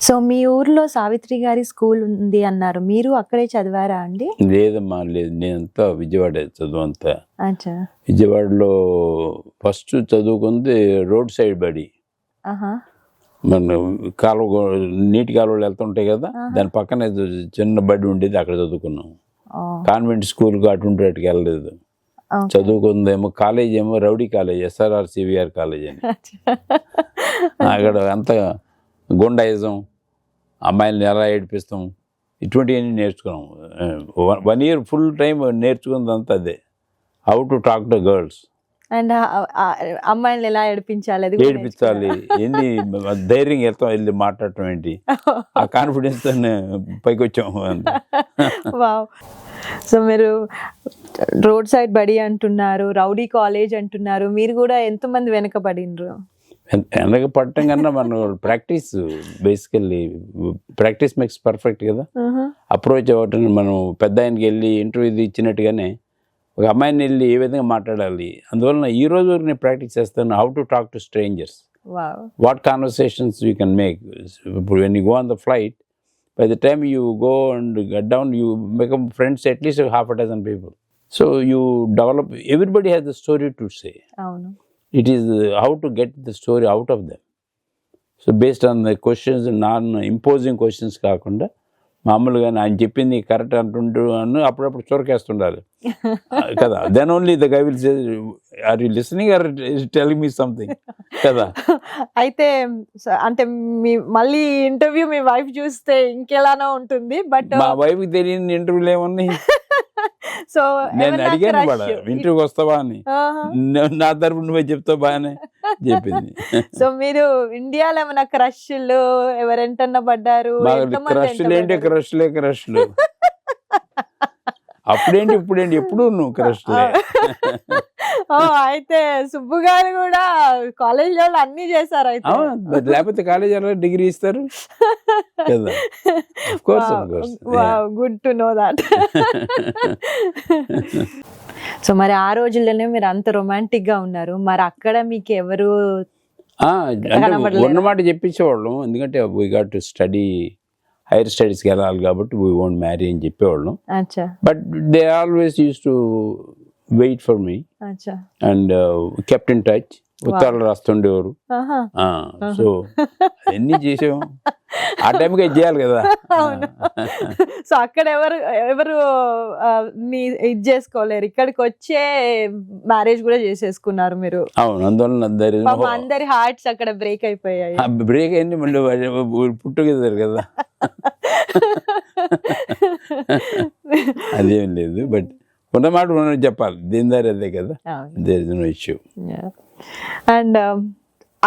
So మీ ఊర్లో సావిత్రి గారి school ఉంది అన్నారు, మీరు అక్కడే చదివారా అండి? లేదమ్మా, లేదు. నేనంతా విజయవాడ చదువు అంతా. అచ్చా. విజయవాడలో ఫస్ట్ చదువుకుంది రోడ్ సైడ్ బడి. ఆహా. మన కాలువ, నీటి కాలువలు వెళ్తుంటాయి కదా, దాని పక్కనే చిన్న బడి ఉండేది, అక్కడ చదువుకున్నాం. కాన్వెంట్ స్కూల్కి అటువంటి వాటికి వెళ్ళలేదు. చదువుకుందేమో కాలేజ్ ఏమో rowdy college, SRR CVR college అని. అక్కడ అంత గుండాయిజం, అమ్మాయిలని ఎలా ఏడిపిస్తాం, ఇటువంటివన్నీ నేర్చుకున్నాం. 1 year ఫుల్ టైం నేర్చుకున్నదంతా అదే, how to talk to girls. And అమ్మాయిని ఎలా ఏడిపించాలి, ఏడిపించాలి, ఏంటి ధైర్యం వెళ్తాం, వెళ్ళి మాట్లాడటం ఏంటి, ఆ కాన్ఫిడెన్స్ తో పైకి వచ్చాము. వావ్. సో మీరు రోడ్ సైడ్ బడి అంటున్నారు, రౌడీ కాలేజ్ అంటున్నారు, మీరు కూడా ఎంతమంది వెనకబడినరు? వెనక పడటం కన్నా మనం practice, basically practice makes perfect కదా. అప్రోచ్ అవ్వటం, మనం పెద్ద ఆయనకి వెళ్ళి ఇంటర్వ్యూ ఇచ్చినట్టుగానే ఒక అమ్మాయిని వెళ్ళి ఏ విధంగా మాట్లాడాలి, అందువలన ఈ రోజు వరకు నేను ప్రాక్టీస్ చేస్తాను. How to talk to strangers, what conversations you can make. ఇప్పుడు when you go on the flight, by the time you go and get down, you become friends at least half a dozen people. So you develop, everybody has a story to say. It is how to get the story out of them. So based on the questions, non-imposing questions కాకుండా మామూలుగా ఆయన చెప్పింది correct అంటుంటూ అని అప్పుడప్పుడు చొరకేస్తుండాలి కదా. Then only the guy will say, are you listening or telling me something కదా. అయితే అంటే మీ మళ్ళీ ఇంటర్వ్యూ మీ వైఫ్ చూస్తే ఇంకెలానో ఉంటుంది, బట్ మా వైఫ్ కి తెలియని ఇంటర్వ్యూలు ఏమన్నాయి. సో నేను అడిగాను కూడా, ఇంటర్వ్యూకి వస్తావా అని, నా తరపు నువ్వే చెప్తావు బాగానే చెప్పింది. సో మీరు ఇండియాలో ఏమైనా క్రష్లు ఎవరెంటన్నా పడ్డారు? క్రష్లు ఏంటి, క్రష్లు అప్పుడేంటి ఇప్పుడేంటి, ఎప్పుడు నువ్వు క్రష్లే. అయితే సుబ్బు గారు కూడా కాలేజ్ లో అన్ని చేశారు అయితే. లేకపోతే కాలేజ్ డిగ్రీ ఇస్తారు కదా. Good to know that. So మరి ఆ రోజుల్లోనే మీరు అంత రొమాంటిక్ గా ఉన్నారు, మరి అక్కడ మీకు ఎవరు ఉన్నమాట చెప్పించేవాళ్ళం. ఎందుకంటే we got to study, higher స్టడీస్కి వెళ్ళాలి కాబట్టి వీ వోంట్ మ్యారీ అని చెప్పేవాళ్ళం. But they always use to wait for me and kept in touch. ఉత్తరాలు రాస్తుండేవారు. సో అన్నీ చేసాము, ఆ టైంకి చేయాలి కదా. సో అక్కడ ఎవరు ఇది చేసుకోలేరు, ఇక్కడికి వచ్చే మ్యారేజ్ కూడా చేసేసుకున్నారు మీరు. అవును, అందువల్ల అందరి హార్ట్స్ అక్కడ బ్రేక్ అయిపోయాయి. బ్రేక్ అయింది, మళ్ళీ పుట్టుకెళ్తారు కదా. అదేం లేదు, బట్ ఉన్నమాట ఉన్నది చెప్పాలి, దీని దారి అదే కదా. There is no issue. And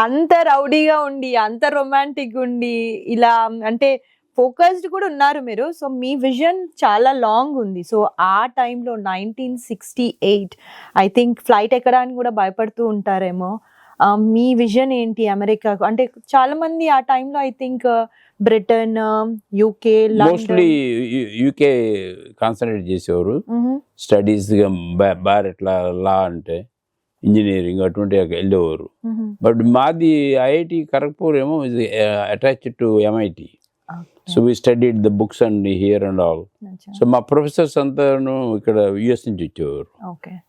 అంత రౌడీగా ఉండి, అంత రొమాంటిక్ ఉండి, ఇలా అంటే ఫోకస్డ్ కూడా ఉన్నారు మీరు. సో మీ విజన్ చాలా లాంగ్ ఉంది. సో ఆ టైంలో 1968 ఐ థింక్ ఫ్లైట్ ఎక్కడానికి కూడా భయపడుతూ ఉంటారేమో. మీ విజన్ ఏంటి అమెరికాకు? అంటే చాలా మంది ఆ టైంలో I think Britain, UK, mostly UK concentrate చేసేవారు. స్టడీస్ బార్ ఎట్లా, లా అంటే ఇంజనీరింగ్ అటువంటి వెళ్ళేవారు. బట్ మాది IIT ఖరగ్పూర్ ఏమో attached to MIT. So we studied the books and here and all. So మా ప్రొఫెసర్స్ అంతా ఇక్కడ US నుంచి వచ్చేవారు.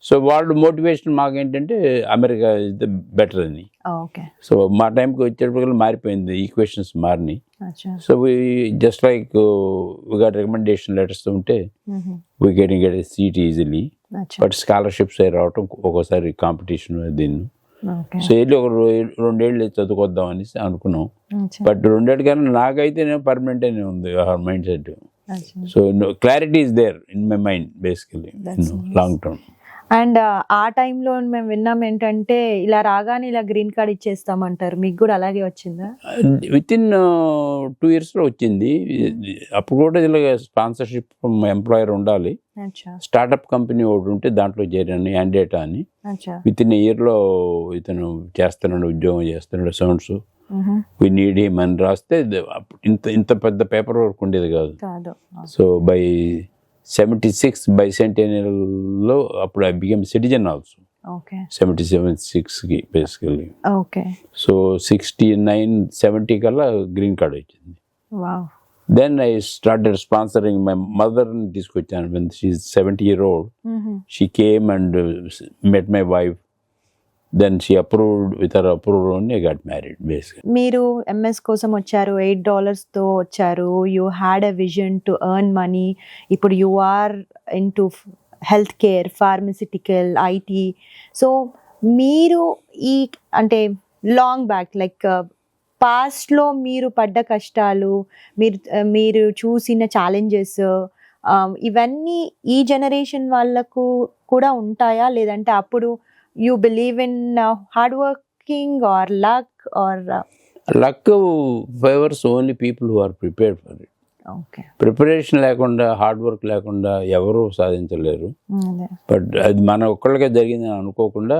సో వాళ్ళు మోటివేషన్ మాకేంటంటే అమెరికా ఇస్ ద బెటర్ అని. సో మా టైంకి వచ్చేటప్పుడు మారిపోయింది, ఈక్వేషన్స్ మారినాయి. So we just like we got recommendation letters ఉంటే we get a seat easily. But scholarships అయి రావటం, ఒక్కోసారి కాంపిటీషన్ దీన్ని. సో వెళ్ళి ఒక 2 ఏళ్ళు చదువుకొద్దాం అనేసి అనుకున్నాం. బట్ 2 ఏళ్ళ కన్నా నాకైతే పర్మనెంట్ అనే ఉంది mind set. So clarity is there in my mind basically long term. And ఆ టైంలో మేము విన్నాం ఏంటంటే, ఇలా రాగానే ఇలా గ్రీన్ కార్డ్ ఇచ్చేస్తామంటారు, మీకు కూడా అలాగే వచ్చిందా? వితిన్ 2 years వచ్చింది. అప్పుడు కూడా ఇలా స్పాన్సర్షిప్ ఎంప్లాయర్ ఉండాలి. స్టార్ట్అప్ కంపెనీ ఒకటి ఉంటే దాంట్లో చేరాను, యాండేటా అని. వితిన్ ఇయర్ లో ఇతను చేస్తున్నాడు, ఉద్యోగం చేస్తున్నాడు, సౌండ్స్ వి నీడ్ హిమ్ అని రాస్తే ఇంత పెద్ద పేపర్ వర్క్ ఉండేది కాదు. సో బై 76 బైసెంటెనియల్లో అప్పుడు ఐ బికమ్ సిటిజన్ ఆల్సో. 77-6కి బేసికలీ. సో 69-70 కల్లా గ్రీన్ కార్డ్ వచ్చింది. Wow. Then I started sponsoring my mother in తీసుకొచ్చాను. When she's 70-year-old, she came and met my wife. Then she approved, with her approval only I got married basically. మీరు MS కోసం వచ్చారు, $8 తో వచ్చారు, you had a vision to earn money. ఇప్పుడు you are in to health care, pharmaceutical, IT. So మీరు ఈ అంటే long back like పాస్ట్లో మీరు పడ్డ కష్టాలు, మీరు చూసిన ఛాలెంజెస్, ఇవన్నీ ఈ జనరేషన్ వాళ్ళకు కూడా ఉంటాయా? లేదంటే అప్పుడు you believe in hard working or luck or? Luck favors only people who are prepared for it. Okay. Preparation లేకుండా, హార్డ్ వర్క్ లేకుండా ఎవరూ సాధించలేరు. బట్ అది మన ఒక్కళ్ళకే జరిగిందని అనుకోకుండా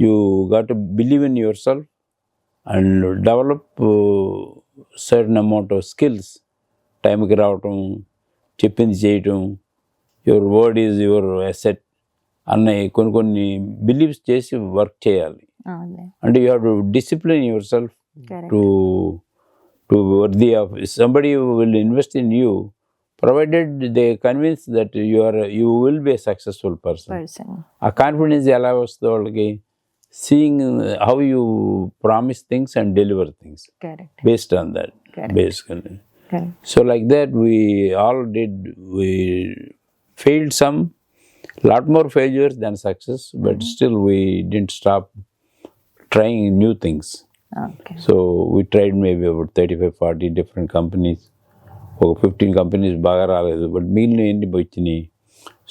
you got to believe in yourself and develop certain amount of skills. టైంకి రావటం, చెప్పింది చేయటం, your word is your asset అన్న కొన్ని బిలీవ్స్ చేసి వర్క్ చేయాలి. అంటే you have to discipline your self to worthy of somebody who will invest in you, provided they convince that you will be a successful person. ఆ confidence ఎలా వస్తుందో వాళ్ళకి, seeing how you promise things and deliver things. Correct. Based on that. Correct. Basically. Correct. So like that we all did. We failed some, lot more failures than success, but still we didn't stop trying new things. Okay. So we tried maybe about 35-40 different companies. 15 companies బాగా రాలేదు, but మిగిలిన ఎన్ని వచ్చినాయి.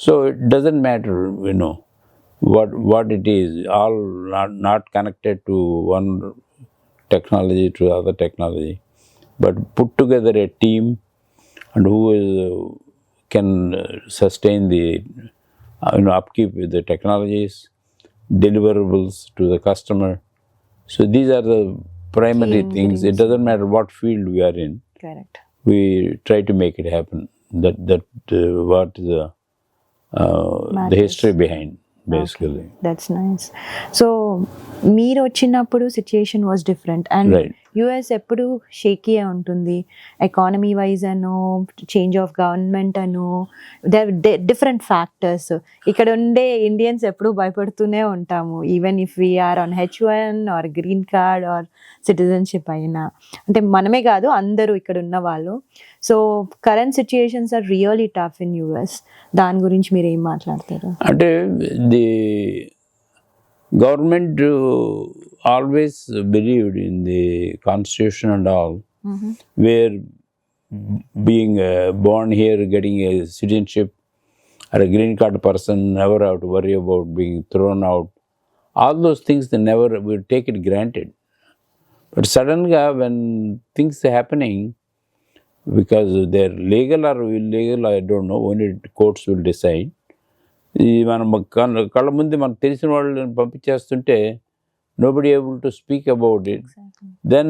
So it doesn't matter, what it is, all not connected to one technology to other technology, but put together a team and who can sustain the upkeep with the technologies, deliverables to the customer. So these are the primary things. It doesn't matter what field we are in. Correct. We try to make it happen. That what is the history behind, basically. Okay. That's nice. So మీరు వచ్చినప్పుడు situation was different and US ఎప్పుడు shaky ఉంటుంది, economy wise అను, change of government అను, different factors. ఇక్కడ ఉండే Indians ఎప్పుడు భయపడుతూనే ఉంటాము, even if we're on H1 or green card or citizenship అయినా. అంటే మనమే కాదు, అందరూ ఇక్కడ ఉన్న వాళ్ళు. So current situations are really tough in US. దాని గురించి మీరు ఏం మాట్లాడతారు? అంటే the government always believed in the constitution and all, where being born here, getting a citizenship or a green card person, never have to worry about being thrown out. All those things they never will take it granted. But suddenly when things are happening, because they're legal or illegal, I don't know, only courts will decide. మనం కళ్ళ ముందు మనకు తెలిసిన వాళ్ళని పంపించేస్తుంటే nobody able to speak about it. Exactly. Then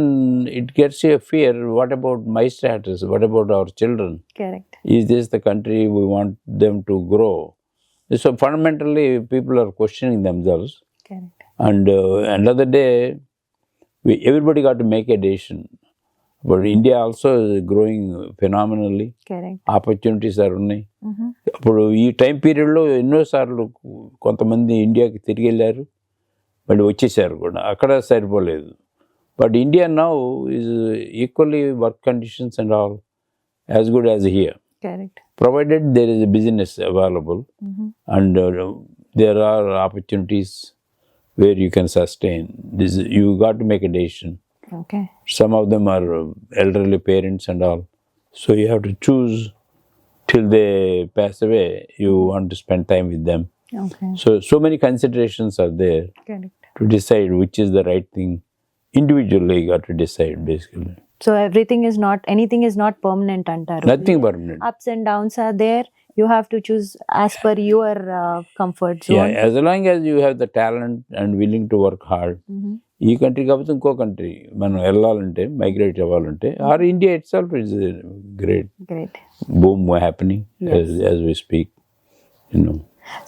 it gets you a fear. What about my status? What about our children? Correct. Is this the country we want them to grow? So fundamentally people are questioning themselves. Correct. And another day everybody got to make a decision. But India also is growing phenomenally. Correct. Opportunities are ఉన్నాయి. ఇప్పుడు ఈ time పీరియడ్లో ఎన్నోసార్లు కొంతమంది ఇండియాకి తిరిగి వెళ్ళారు, మళ్ళీ వచ్చేసారు కూడా, అక్కడ సరిపోలేదు. But India now is equally work conditions and all as good as here. Correct. Provided there is a business available and there are opportunities where you can sustain this. You got to make a decision. Okay. Some of them are elderly parents and all, so you have to choose till they pass away. You want to spend time with them. Okay. So many considerations are there. Correct. To decide which is the right thing. Individually you got to decide, basically. So anything is not permanent antaru. Nothing permanent. Ups and downs are there. You have to choose as per your comfort zone. Yeah, as long as you have the talent and willing to work hard. ఈ country కాకపోతే ఇంకో country మనం వెళ్ళాలంటే, migrate అవ్వాలంటే, or India itself is great boom happening as we speak.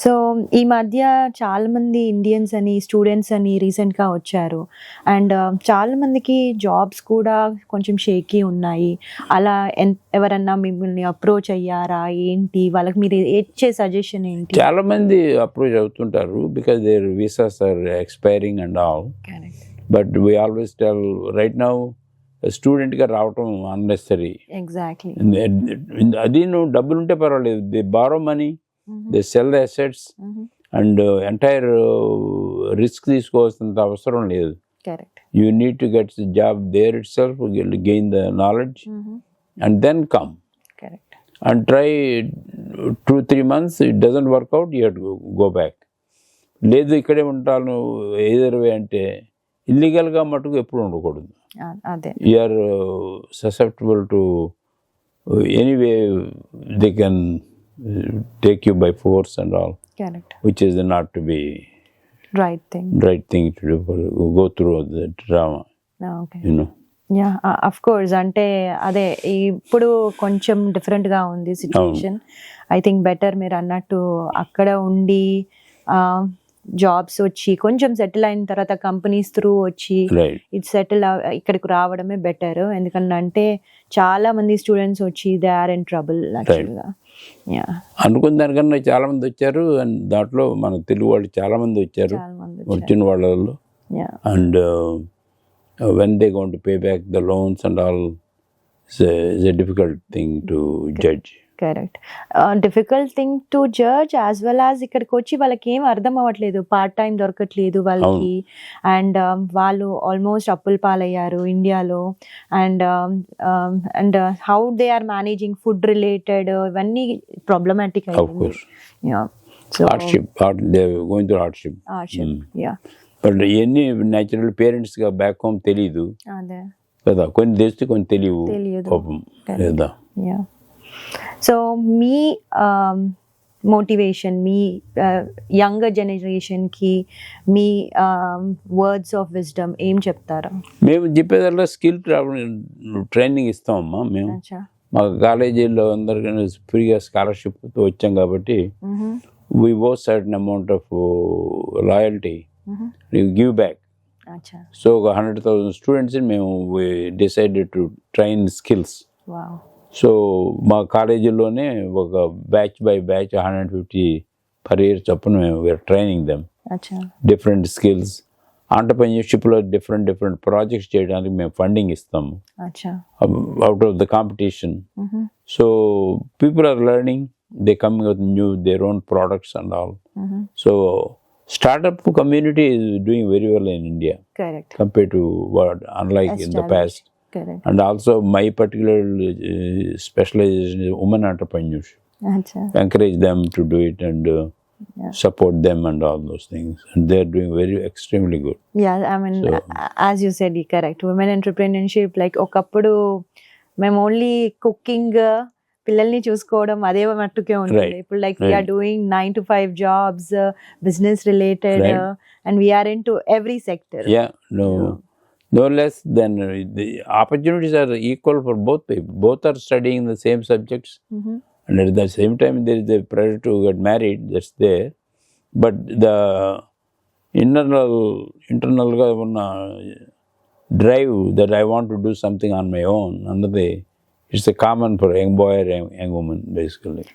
So ఈ మధ్య చాలా మంది ఇండియన్స్ అని స్టూడెంట్స్ అని రీసెంట్గా వచ్చారు అండ్ చాలా మందికి జాబ్స్ కూడా కొంచెం షేకీ ఉన్నాయి. అలా ఎవరన్నా మిమ్మల్ని అప్రోచ్ అయ్యారా ఏంటి, వాళ్ళకి మీరు ఇచ్చే సజెషన్ ఏంటి? చాలా మంది అప్రోచ్ అవుతుంటారు because their visas are expiring and all. But we always tell right now స్టూడెంట్గా రావటం అన్నెసరీ. ఎగ్జాక్ట్లీ. అది నువ్వు డబ్బులు ఉంటే పర్వాలేదు, they borrow money, they sell the assets and entire risk తీసుకోవాల్సినంత అవసరం లేదు. Correct. You need to get job there itself, gain the knowledge and then come correct and try 2-3 months. It doesn't work out, you have to go back. లేదు ఇక్కడే ఉంటాను either వే అంటే ఇల్లీగల్గా మటుకు ఎప్పుడు ఉండకూడదు. అదే you're susceptible to anyway they can take you by force and all, correct, which is not to be right thing to do, go through the drama, okay. You know. Yeah of course. అంటే అదే ఇప్పుడు కొంచెం డిఫరెంట్గా ఉంది situation. I think better మీరు అన్నట్టు అక్కడ ఉండి జాబ్స్ వచ్చి కొంచెం సెటిల్ అయిన తర్వాత కంపెనీస్ త్రూ వచ్చి ఇది సెటిల్ ఇక్కడికి రావడమే బెటర్. ఎందుకంటే చాలా మంది స్టూడెంట్స్ వచ్చి దే ఆర్ ఇన్ ట్రబుల్ యాక్చువల్గా. అనుకున్న దానికన్నా చాలా మంది వచ్చారు అండ్ దాంట్లో మన తెలుగు వాళ్ళు చాలా మంది వచ్చారు. వచ్చిన వాళ్ళలో and when they going to pay back the loans and all is a difficult thing to judge. Correct. Difficult thing to judge as well as ఇక్కడికి వచ్చి వాళ్ళకి ఏం అర్థం అవ్వట్లేదు, పార్ట్ టైం దొరకట్లేదు వాళ్ళకి అండ్ వాళ్ళు ఆల్మోస్ట్ అప్పుల పాలయ్యారు ఇండియాలో. And how they are managing food related ఇవన్నీ ప్రాబ్లమాటిక్ అయింది. Hardship, they're going through hardship. But ఇవన్నీ న్యాచురల్ పేరెంట్స్గా బ్యాక్ హోమ్ తెలీదు కదా, కొన్ని తెలిస్తే కొన్ని తెలియవు పాపం లేదా. సో మీ మోటివేషన్, మీ యంగర్ జనరేషన్కి మీ వర్డ్స్ ఆఫ్ విజ్డమ్ ఏం చెప్తారా? మేము చెప్పేదల్లా స్కిల్ ట్రైనింగ్ ఇస్తామమ్మా. మేము మా కాలేజీలో అందరికీ ఫ్రీగా స్కాలర్షిప్తో వచ్చాం కాబట్టి we owe certain amount of loyalty, give back. So 100,000 students మేము decided to train skills. So మా కాలేజీలోనే ఒక batch by batch 150 per year చొప్పున మేము we are training them different skills. ఆంటర్‌ప్రెన్యూర్‌షిప్లో డిఫరెంట్ ప్రాజెక్ట్స్ చేయడానికి మేము ఫండింగ్ ఇస్తాము out of the competition. So people are learning, they coming with new their own products and all. So startup community is doing very well in India. Correct. Compared to what, unlike in the past. Correct. And also my particular specialization is women entrepreneurs. Encourage them to do it and support them and all those things. And they're doing extremely good. Yeah, I mean, as you said, correct. Women entrepreneurship, like okappudu మేము only cooking, పిల్లల్ని చూసుకోవడం అదే మట్టుకే ఉంటుంది. ఇప్పుడు like we're doing 9 to 5 jobs, business related, and we're into every sector. No less than the opportunities are equal for both people. Both are studying the same subjects, and at the same time there is the pressure to get married, that's there. But the internal ga unna drive that I want to do something on my own, another it's a common for young boy or young woman basically.